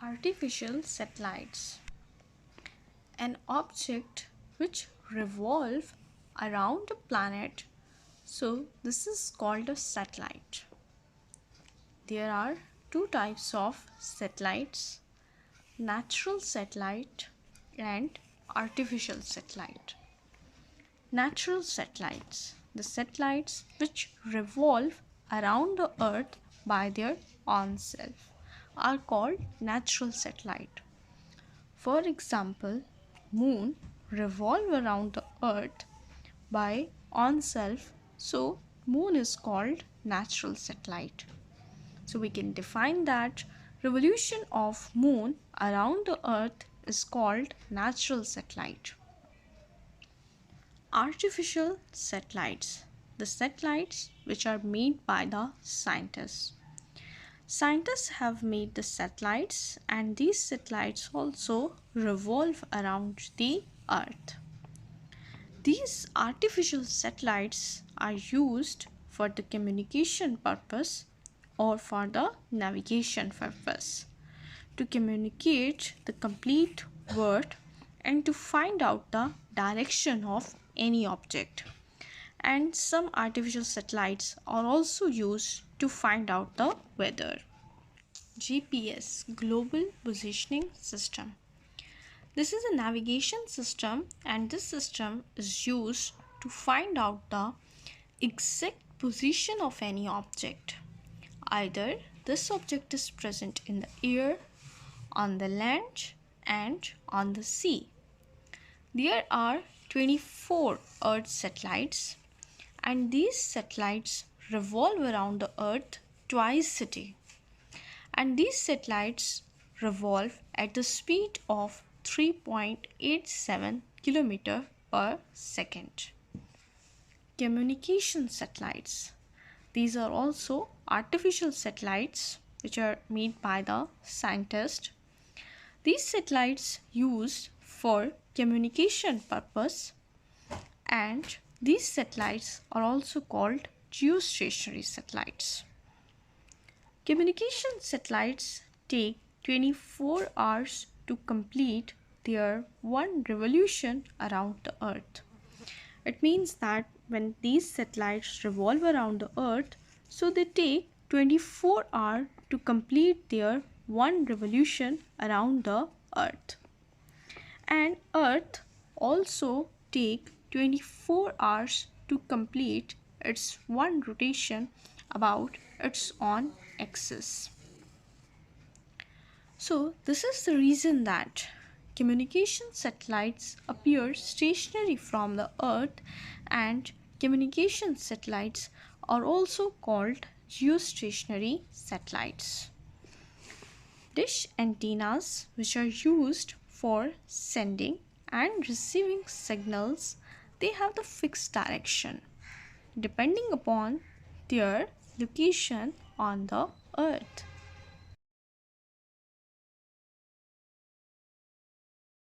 Artificial satellites. An object which revolve around a planet. So this is called a satellite. There are two types of satellites: natural satellite and artificial satellite. Natural satellites, the satellites which revolve around the earth by their own self, are called natural satellite. For example, moon revolve around the earth by own self, so moon is called natural satellite. So we can define that revolution of moon around the earth is called natural satellite. Artificial satellites, the satellites which are made by the scientists. Scientists have made the satellites, and these satellites also revolve around the earth. These artificial satellites are used for the communication purpose or for the navigation purpose, to communicate the complete word and to find out the direction of any object. And some artificial satellites are also used to find out the weather. GPS, Global Positioning System. This is a navigation system, and this system is used to find out the exact position of any object. Either this object is present in the air, on the land, and on the sea. There are 24 Earth satellites, and these satellites revolve around the Earth twice a day. And these satellites revolve at the speed of 3.87 km per second. Communication satellites. These are also artificial satellites which are made by the scientists. These satellites used for communication purpose, and these satellites are also called geostationary satellites. Communication satellites take 24 hours to complete their one revolution around the earth. It means that when these satellites revolve around the earth, so they take 24 hours to complete their one revolution around the earth. And earth also take 24 hours to complete its one rotation about its own axis. So this is the reason that communication satellites appear stationary from the earth, and communication satellites are also called geostationary satellites. Dish antennas, which are used for sending and receiving signals, they have the fixed direction depending upon their location on the earth.